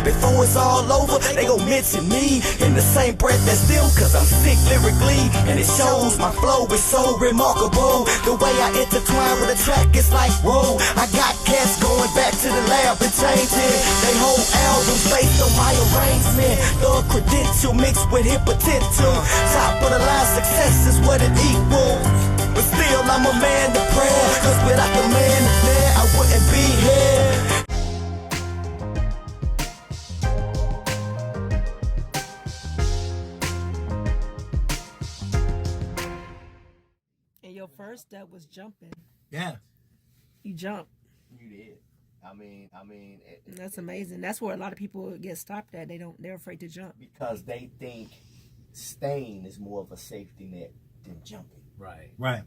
Before it's all over, they gon' mention me in the same breath as them, cause I'm sick lyrically, and it shows my flow is so remarkable. The way I intertwine with a track, it's like, whoa, I got cats going back to the lab and changing they whole albums based on my arrangement. The credential mixed with hip potential, top of the line success is what it equals. But still I'm a man to prayer, cause without the man there I wouldn't be here. And your first step was jumping. Yeah. You jumped. You did. I mean, That's amazing. That's where a lot of people get stopped at. They're afraid to jump. because they think staying is more of a safety net than jumping. Right. Right.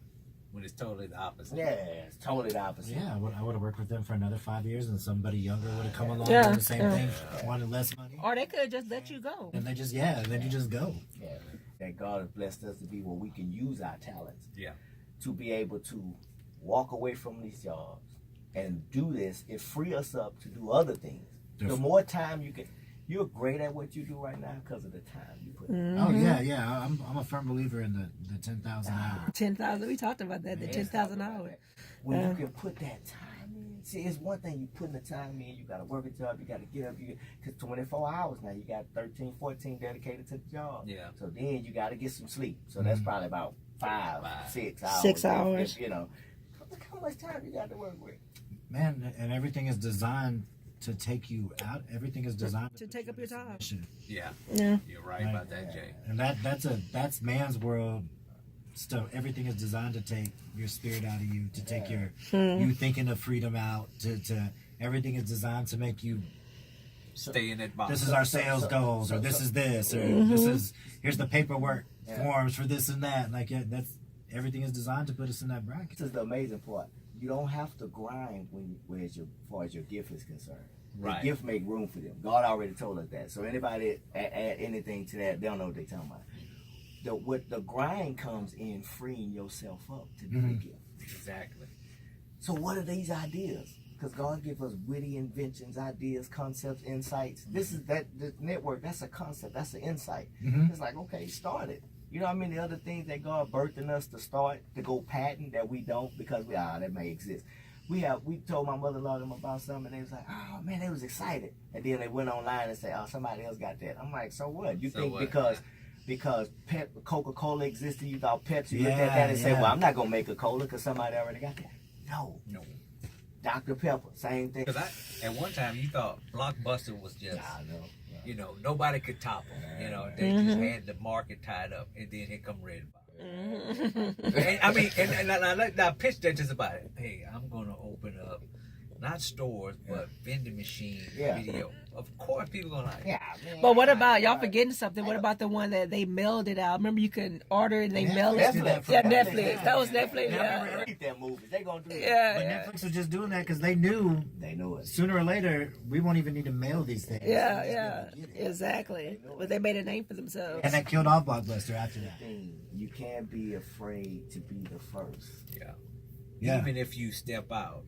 When it's totally the opposite. Yeah, it's totally the opposite. Yeah, I would have worked with them for another 5 years, and somebody younger would have come along Yeah, doing the same yeah. thing, wanted less money. Or they could have just let you go. And they just, and then you just go. Yeah, that God has blessed us to be where we can use our talents Yeah. to be able to walk away from these jobs and do this. It free us up to do other things. The more time you can, you're great at what you do right now because of the time you put in. Oh, yeah. I'm a firm believer in the 10,000 hours. 10,000. We talked about that. The 10,000 hours. When you can put that time in. See, it's one thing you putting the time in. You got to work a job. You got to get up. Because 24 hours now, you got 13, 14 dedicated to the job. Yeah. So then you got to get some sleep. So that's probably about 6 hours. 6 hours. If, look how much time you got to work with. Man, and everything is designed to take you out. Everything is designed To take up your time. Yeah. Yeah. You're right about that, Jay. And that's man's world stuff. Everything is designed to take your spirit out of you, to take your you thinking of freedom out, to everything is designed to make you Stay in that box. this is our sales goals, or this is this, or this is here's the paperwork forms for this and that. Like that's everything is designed to put us in that bracket. This is the amazing part. You don't have to grind as far as your gift is concerned. Right. The gift make room for them. God already told us that. So anybody add anything to that, they don't know what they're talking about. The grind comes in freeing yourself up to do the gift. Exactly. So what are these ideas? Because God gives us witty inventions, ideas, concepts, insights. This network, that's a concept, that's an insight. It's like, okay, start it. You know how many other things that God birthed in us to start, to go patent that we don't because that may exist. We told my mother-in-law them about something, and they was like, oh man, they was excited. And then they went online and said, oh, somebody else got that. I'm like, so what? You think because Coca-Cola existed, you thought Pepsi looked at that and said, well, I'm not gonna make a cola because somebody already got that. No. Dr. Pepper, same thing. Because at one time you thought Blockbuster was just, nobody could top them. They just had the market tied up, and then here come Red Box. And, I mean, and I pitched that just about it. Hey, I'm gonna open up not stores but vending machine video. Of course, people gonna like. Yeah, man, But what about y'all forgetting something? What about the one that they mailed it out? Remember, you can order and they mail it. Netflix. Yeah, Netflix. That was Netflix. Yeah. Read that movie. They gonna do that. Yeah. But Netflix was just doing that because they knew it. Sooner or later we won't even need to mail these things. Yeah, exactly. But they made a name for themselves. And that killed off Blockbuster after that. You can't be afraid to be the first. Yeah. Even if you step out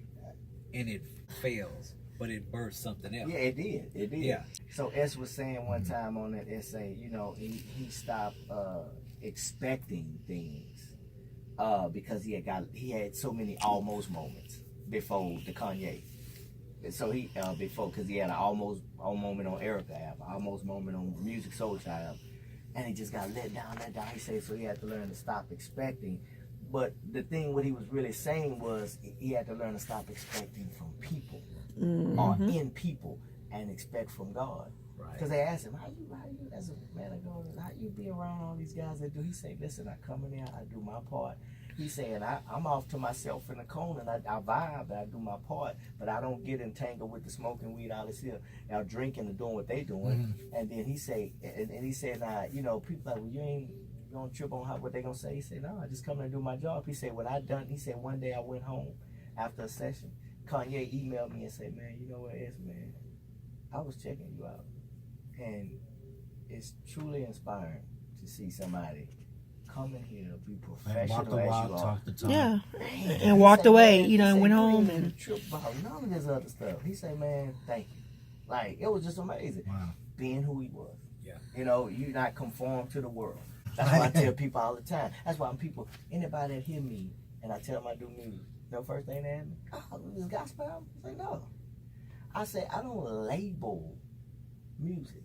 and it fails, but it births something else. Yeah, it did. It did. Yeah. So S was saying one time on that essay, he stopped expecting things because he had so many almost moments before the Kanye. So he because he had an almost moment on Erica album, almost moment on Music Soul Child album, and he just got let down. He said so he had to learn to stop expecting. But the thing, what he was really saying was he had to learn to stop expecting from people or in people and expect from God. Because they asked him, how you, as a man of God, how you be around all these guys that do? He said, listen, I come in there, I do my part. He said, I'm off to myself in the corner, and I vibe, and I do my part, but I don't get entangled with the smoking weed, all this here, now drinking and doing what they doing. And then he said, now, people like, well, you ain't gonna trip on what they gonna say. He said, no, I just come and do my job. He said, he said, one day I went home after a session. Kanye emailed me and said, man, you know what it is, man? I was checking you out. And it's truly inspiring to see somebody come in here, be professional walk the walk, talk the talk. Yeah, and walked away, and went home. And trip about none of this other stuff. He said, man, thank you. Like, it was just amazing. Wow. Being who he was. Yeah. You know, you not conform to the world. That's why I tell people all the time. That's why anybody that hear me and I tell them I do music, the first thing they ask me, oh, this gospel album? I say, no. I say, I don't label music.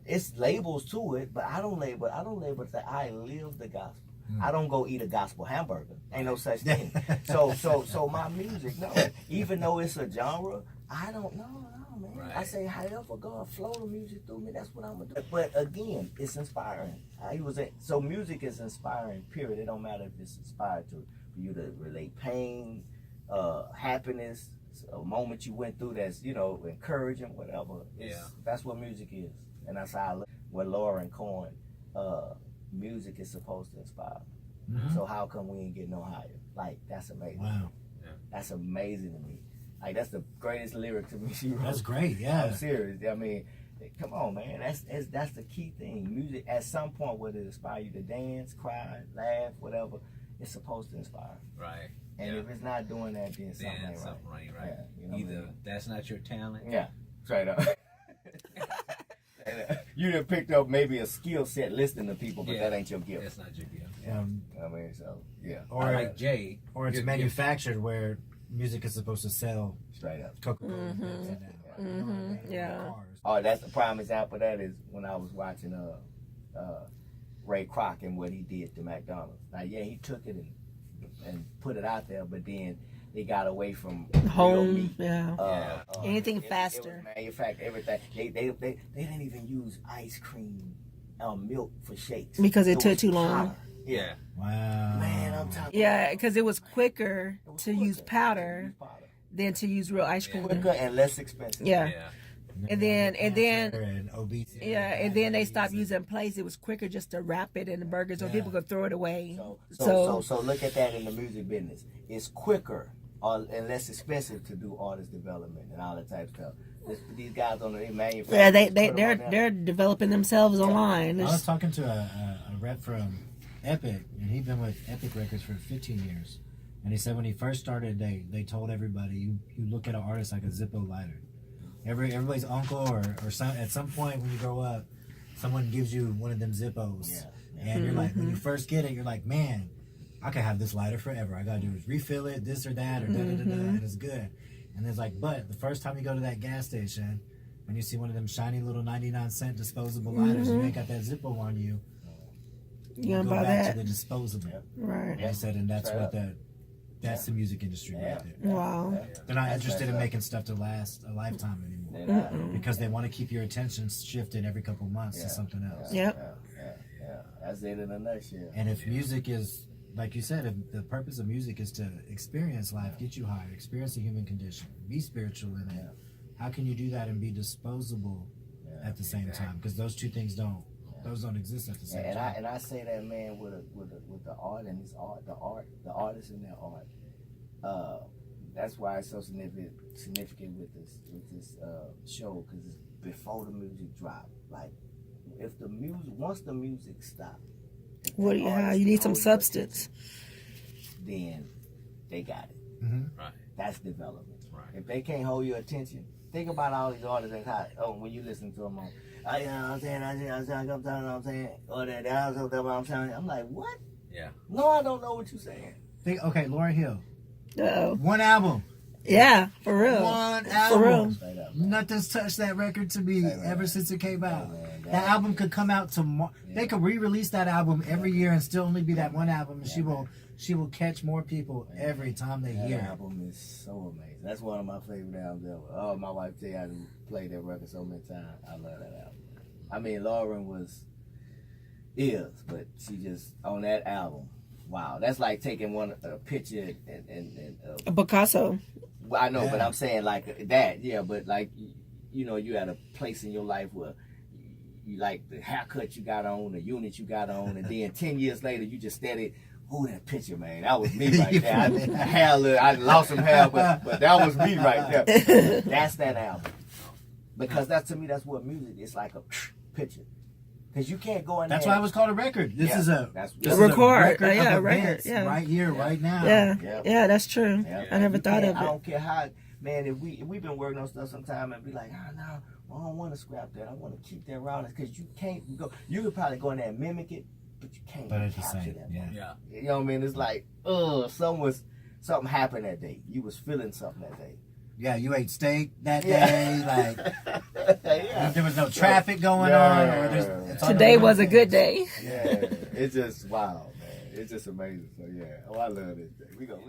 It's labels to it, but I don't label it that I live the gospel. I don't go eat a gospel hamburger. Ain't no such thing. So my music, no. Even though it's a genre, I don't know, man. Right. I say, however God flow the music through me, that's what I'm gonna do. But again, it's inspiring. So music is inspiring, period. It don't matter if it's inspired for you to relate pain, happiness, a moment you went through that's, encouraging, whatever. That's what music is. And that's how I look. With Laura and Cohen, music is supposed to inspire. Mm-hmm. So how come we ain't get no higher? Like, that's amazing. Wow. Yeah. That's amazing to me. Like, that's the greatest lyric to me she wrote. That's great, yeah. I'm serious. I mean, come on, man. That's the key thing. Music, at some point, whether it inspire you to dance, cry, laugh, whatever, it's supposed to inspire. Right. And if it's not doing that, then something ain't right. Yeah, you know Either that's not your talent. Yeah, straight up. You done picked up maybe a skill set listening to people, but that ain't your gift. That's not your gift. I mean, so, yeah. Or like Jay. Or it's manufactured where music is supposed to sell straight up. Coca-Cola. Yeah. Oh, that's the prime example of that is when I was watching Ray Kroc and what he did to McDonald's. Now, yeah, he took it and put it out there, but then they got away from home, meat. Anything faster. It was manufactured, everything. They didn't even use ice cream, milk for shakes because it took too long. Powder. Yeah. Wow. Man, I'm talking. Yeah, because it was quicker to use powder than to use real ice cream. Quicker and less expensive. Yeah. And then obesity. and then they stopped using plates. It was quicker just to wrap it in the burgers so people could throw it away. So look at that in the music business. It's quicker and less expensive to do artist development and all that type of stuff. These guys don't know they manufacture. Yeah, they're developing themselves online. I was talking to a rep from Epic, and he'd been with Epic Records for 15 years. And he said when he first started, they told everybody you look at an artist like a Zippo lighter. Everybody's uncle or some, at some point when you grow up, someone gives you one of them Zippos, and you're like, when you first get it, you're like, man, I could have this lighter forever. I gotta do is refill it, this or that, or and it's good. And it's like, but the first time you go to that gas station and you see one of them shiny little 99-cent disposable lighters, you ain't got that Zippo on you. You gonna go buy back that? to the disposable, right? And he said, and that's what that's the music industry right there. Wow. They're not interested in making stuff to last a lifetime anymore because they want to keep your attention shifted every couple months to something else. Yeah. That's it in a nutshell. And if music is, like you said, if the purpose of music is to experience life, get you higher, experience the human condition, be spiritual in it, how can you do that and be disposable at the same time? Because those two things don't exist at the same time. And I say that, man, with the art and this art, the artists and their art. That's why it's so significant with this show, because it's before the music drop. Like, if once the music stops, You need some substance. Then they got it. Mm-hmm. Right. That's development. Right. If they can't hold your attention, think about all these artists that's hot. Oh, when you listen to them on, you know what I'm saying, or that, I'm like, what? Yeah. No, I don't know what you're saying. Think, okay, Lauryn Hill. Uh-oh. One album. Yeah, for real. One album. For real. Nothing's touched that record to me ever since it came out. Man, that album could come out tomorrow. They could re-release that album every year and still only be that one album. And she will catch more people every time they hear it. That album is so amazing. That's one of my favorite albums ever. Oh, my wife tell you I played that record so many times. I love that album. I mean, Lauren is, but she just on that album. Wow, that's like taking a picture and A Picasso. Well, I know, but I'm saying like that, yeah. But like, you at a place in your life where you like the haircut you got on, the unit you got on, and then 10 years later you just steady. Ooh, that picture, man, that was me right there. I lost some hair, but that was me right there. That's that album, because to me that's what music is, like a picture. Because you can't go in That's there. why it was called a record. This is a record. A Record. right here, right now. Yeah, that's true. I never thought of it. I don't care how, man, if we've been working on stuff sometime and be like, oh no, I don't want to scrap that. I want to keep that rawness because you can't go. You could probably go in there and mimic it, but you can't capture that. Yeah. You know what I mean? It's like, something happened that day. You was feeling something that day. Yeah, you ate steak that day. Like Yeah. there was no traffic going on. Or it's Today was a good day. Yeah, it's just wow, man. It's just amazing. So yeah, I love this day. We go.